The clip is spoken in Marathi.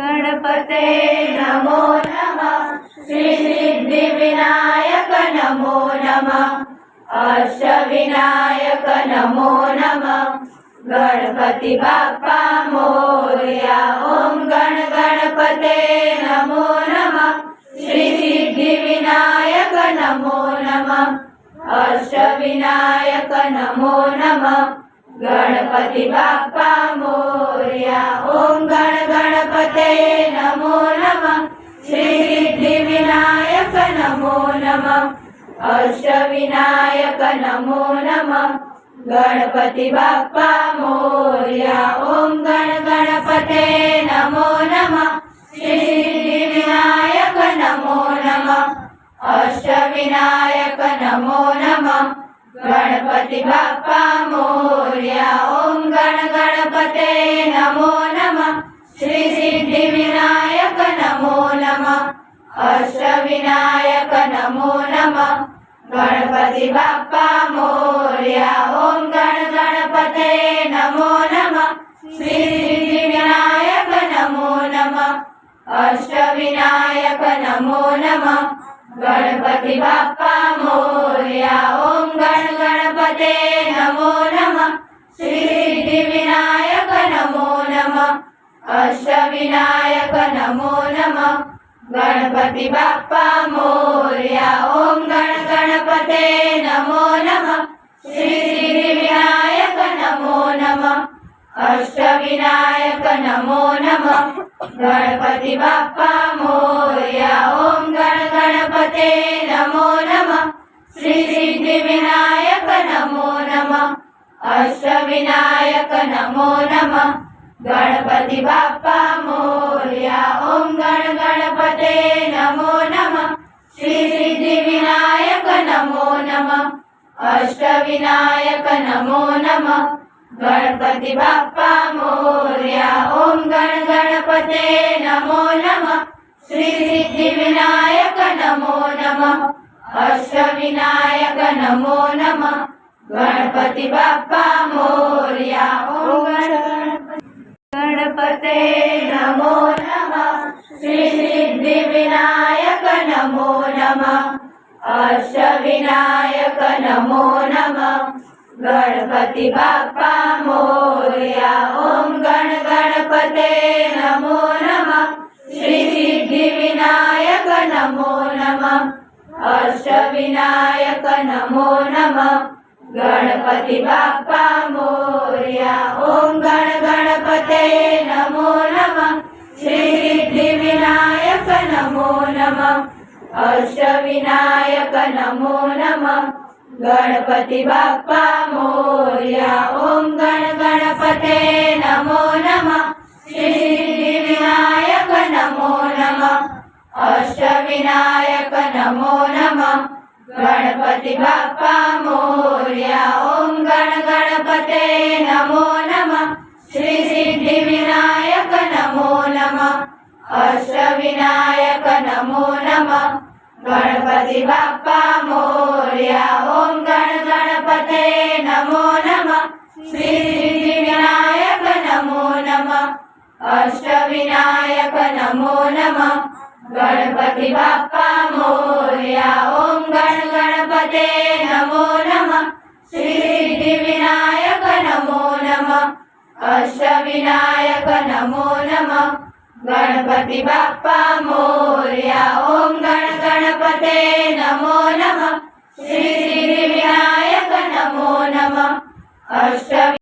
गणपते नमो नमः। श्री सिद्धिविनायक नमो नमः। अष्टविनायक नमो नमः। गणपती बाप्पा मोरया। ओम गण गणपते नमो नमः। श्री सिद्धिविनायक नमो नमः। अष्टविनायक नमो नमः। गणपती बाप्पा मोरया। ओम गण गणपते नमो नमः। श्री सिद्धिविनायक नमो नमः। अष्टविनायक नमो नमः। गणपती बाप्पा मोरया। ओम गण गणपते नमो नमः। श्री सिद्धिविनायक नमो नमः। अष्टविनायक नमो नमः। गणपती बाप्पा मोरया। ओम गण गणपते नमो नमः। श्री सिद्धिविनायक नमो नमः। अष्टविनायक नमो नमः। गणपती बाप्पा मोरया। ओम गण गणपते नमो नमः। श्री सिद्धिविनायक नमो नमः। अष्टविनायक नमो नमः। गणपती बाप्पा मोरया। ओम गण गणपते नमो नमः। श्री सिद्धिविनायक नमो नमः। अष्टविनायक नमो नमः। गणपती बाप्पा मोरया। ओम गण गणपते नमो नमः। श्री सिद्धिविनायक नमो नमः। अष्टविनायक नमो नमः। गणपती बाप्पा मोरया। ओम गण गणपते नमो नमः। श्री सिद्धिविनायक नमो नमः। अष्टविनायक नमो नमः। गणपती बाप्पा मोरया। ओम गण गणपते नमो नमः। श्री सिद्धिविनायक नमो नमः। अष्टविनायक नमो नमः। गणपती बाप्पा मोरया। ओम गण गणपते नमो नमः। श्री सिद्धिविनायक नमो नमः। अष्टविनायक नमो नमः। गणपती बाप्पा मोरया। ओम गणपते नमो नमः। श्री सिद्धिविनायक नमो नमः। अष्टविनायक नमो नमः। गणपती बाप्पा मोरया। ओम गण गणपते नमो नमः। श्री सिद्धिविनायक नमो नमः। अष्टविनायक नमो नमः। गणपती बाप्पा मोरया। ओम गण गणपते नमो नमः। श्री सिद्धिविनायक नमो नमः। अष्टविनायक नमो नमः। गणपती बाप्पा मोरया। ओम गण गणपते नमो नमः। श्री सिद्धिविनायक नमो नमः। अष्टविनायक नमो नमः। गणपती बाप्पा मोरया। ओम गण गणपते नमो नमः। श्री सिद्धिविनायक नमो नमः। अष्टविनायक नमो नमः। गणपती बाप्पा मोरया। ओम गण गणपते नमो नमः। श्री सिद्धिविनायक नमो नमः। अष्टविनायक नमो नमः। गणपती बाप्पा मोरया। ओम गण गणपते नमो नमः। श्री सिद्धिविनायक नमो नमः। अष्टविनायक नमो नमः। गणपती बाप्पा मोरया। ओम गण गणपते नमो नमः। श्री सिद्धिविनायक नमो नमः।